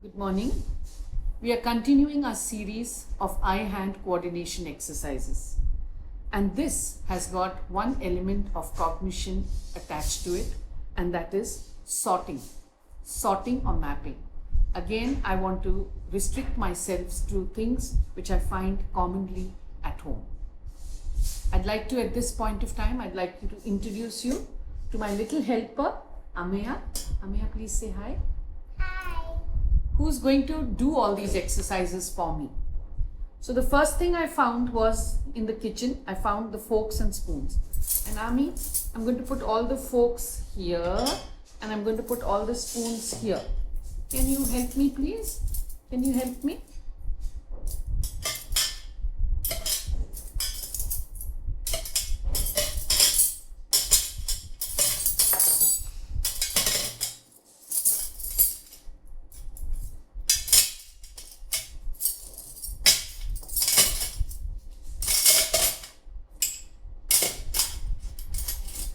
Good morning. We are continuing our series of eye-hand coordination exercises. And this has got one element of cognition attached to it, and that is sorting or mapping. Again, I want to restrict myself to things which I find commonly at home. I'd like to, at this point of time, I'd like to introduce you to my little helper, Ameya. Ameya, please say hi. Who's going to do all these exercises for me. So the first thing I found was in the kitchen, I found the forks and spoons. And Ami, I'm going to put all the forks here and I'm going to put all the spoons here. Can you help me, please? Can you help me?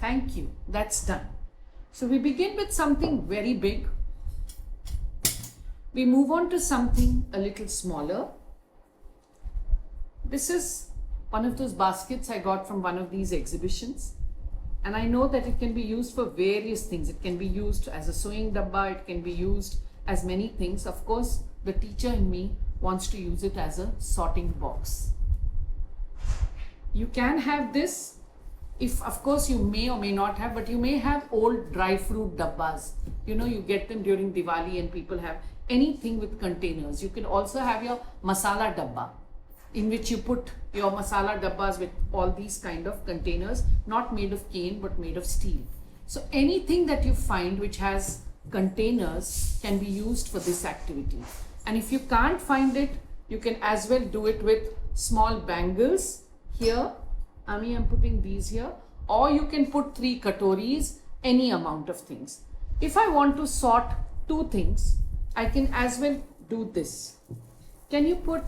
Thank you. That's done. So we begin with something very big. We move on to something a little smaller. This is one of those baskets I got from one of these exhibitions. And I know that it can be used for various things. It can be used as a sewing dabba. It can be used as many things. Of course, the teacher in me wants to use it as a sorting box. You can have this. If, of course, you may or may not have, but you may have old dry fruit dabbas. You know, you get them during Diwali and people have anything with containers. You can also have your masala dabba, in which you put your masala dabbas with all these kind of containers, not made of cane, but made of steel. So anything that you find which has containers can be used for this activity. And if you can't find it, you can as well do it with small bangles here. Ami, I'm putting these here, or you can put 3 katoris, any amount of things. If I want to sort 2 things, I can as well do this. Can you put,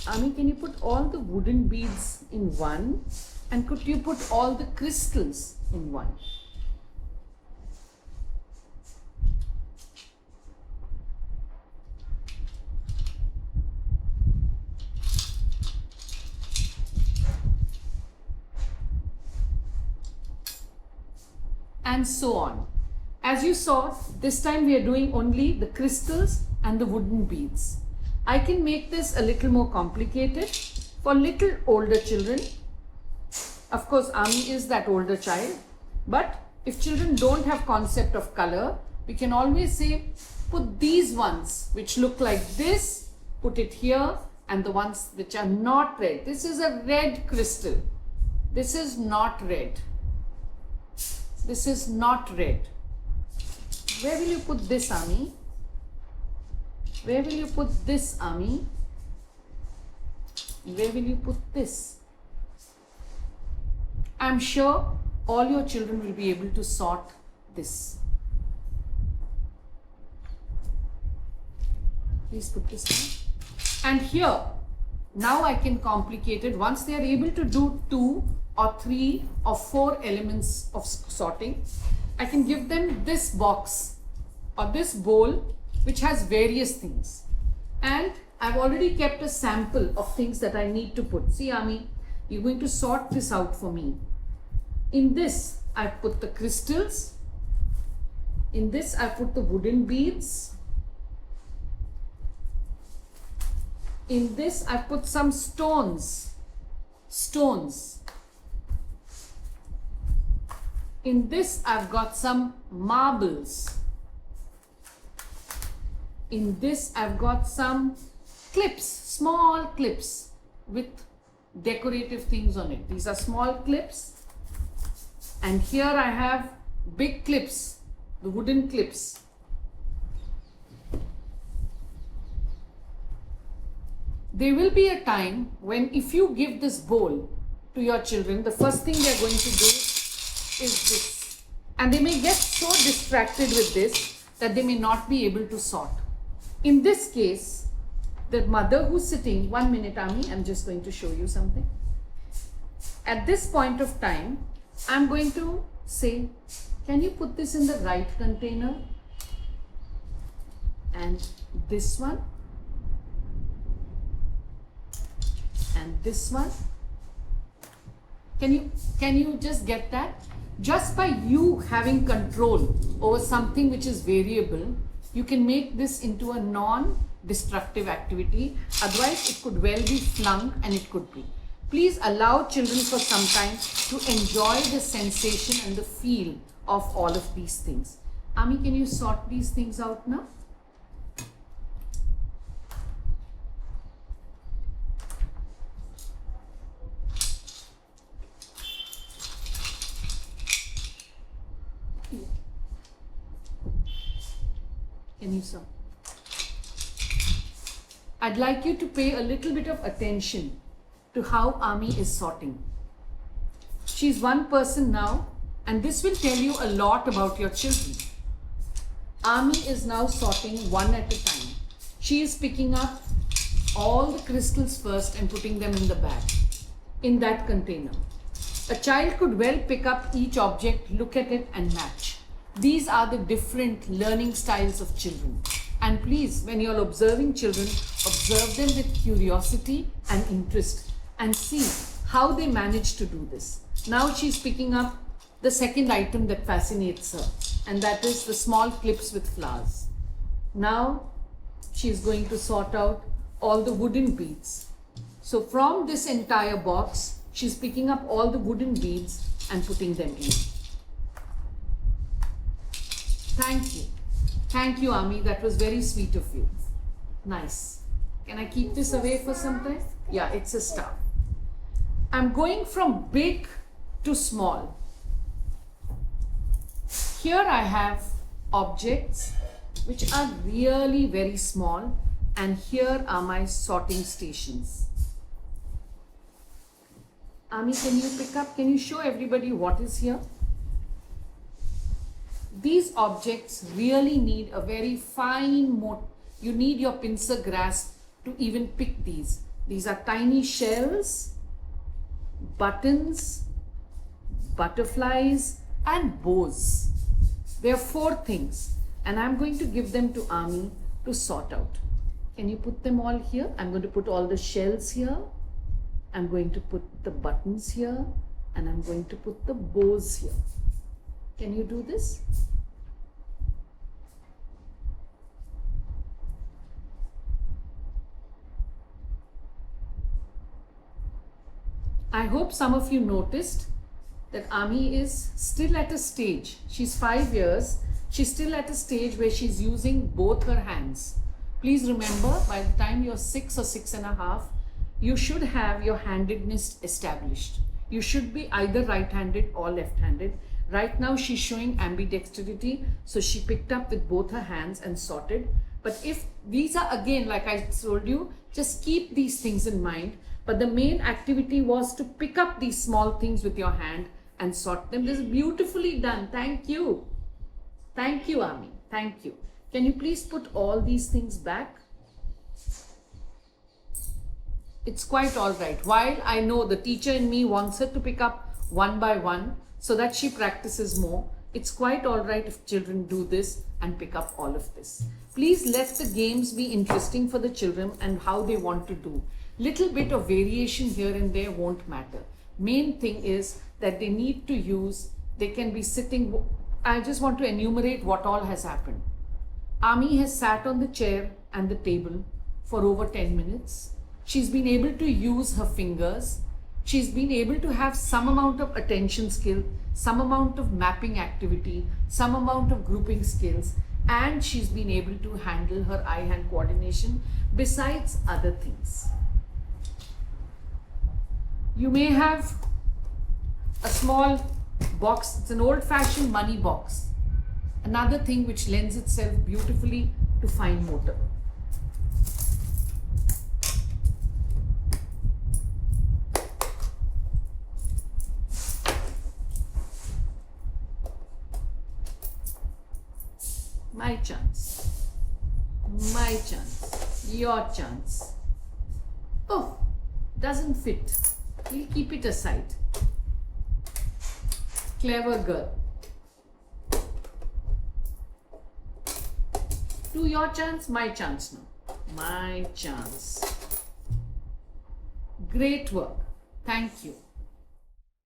Ami, can you put all the wooden beads in one, and could you put all the crystals in one? And so on. As you saw, this time we are doing only the crystals and the wooden beads. I can make this a little more complicated for little older children. Of course, Ami is that older child. But if children don't have concept of color, we can always say, put these ones which look like this, put it here, and the ones which are not red. This is a red crystal. This is not red. This is not red. Where will you put this, Ami? Where will you put this, Ami? Where will you put this? I'm sure all your children will be able to sort this. Please put this down. And here, now I can complicate it. Once they are able to do 2 or 3 or 4 elements of sorting, I can give them this box or this bowl which has various things. And I've already kept a sample of things that I need to put. See, Ami, you're going to sort this out for me. In this, I put the crystals. In this, I put the wooden beads. In this, I put some stones. In this, I've got some marbles. In this, I've got some clips, small clips with decorative things on it. These are small clips. And here I have big clips, the wooden clips. There will be a time when if you give this bowl to your children, the first thing they're going to do is this. And they may get so distracted with this that they may not be able to sort. In this case, the mother who's sitting, 1 minute, Ami, I'm just going to show you something. At this point of time, I'm going to say, can you put this in the right container? and this one, and this one. Can you just get that? Just by you having control over something which is variable, you can make this into a non-destructive activity. Otherwise, it could well be flung, and it could be. Please allow children for some time to enjoy the sensation and the feel of all of these things. Ami, can you sort these things out now? Can you sort? I'd like you to pay a little bit of attention to how Ami is sorting. She's one person now, and this will tell you a lot about your children. Ami is now sorting one at a time. She is picking up all the crystals first and putting them in the bag, in that container. A child could well pick up each object, look at it, and match. These are the different learning styles of children. And please, when you're observing children, observe them with curiosity and interest and see how they manage to do this. Now she's picking up the second item that fascinates her, and that is the small clips with flowers. Now she's going to sort out all the wooden beads. So from this entire box, she's picking up all the wooden beads and putting them in. Thank you. Thank you, Ami. That was very sweet of you. Nice. Can I keep this away for some time? Yeah, it's a star. I'm going from big to small. Here I have objects which are really very small, and here are my sorting stations. Ami, can you pick up? Can you show everybody what is here? These objects really need a very fine motor. You need your pincer grasp to even pick these. These are tiny shells, buttons, butterflies, and bows. There are 4 things, and I'm going to give them to Ami to sort out. Can you put them all here? I'm going to put all the shells here. I'm going to put the buttons here, and I'm going to put the bows here. Can you do this? I hope some of you noticed that Ami is still at a stage. She's 5 years. She's still at a stage where she's using both her hands. Please remember, by the time you're 6 or 6.5, you should have your handedness established. You should be either right-handed or left-handed. Right now she's showing ambidexterity, so she picked up with both her hands and sorted. But if these are, again, like I told you, just keep these things in mind. But the main activity was to pick up these small things with your hand and sort them. This is beautifully done. Thank you. Thank you, Ami. Thank you. Can you please put all these things back? It's quite all right. While I know the teacher in me wants her to pick up one by one so that she practices more, it's quite all right if children do this and pick up all of this. Please let the games be interesting for the children and how they want to do. Little bit of variation here and there won't matter. Main thing is that they need to use, they can be sitting. I just want to enumerate what all has happened. Ami has sat on the chair and the table for over 10 minutes. She's been able to use her fingers. She's been able to have some amount of attention skill, some amount of mapping activity, some amount of grouping skills, and she's been able to handle her eye-hand coordination besides other things. You may have a small box. It's an old-fashioned money box. Another thing which lends itself beautifully to fine motor. My chance. My chance. Your chance. Oh, doesn't fit. We'll keep it aside. Clever girl. Do your chance, my chance now. My chance. Great work. Thank you.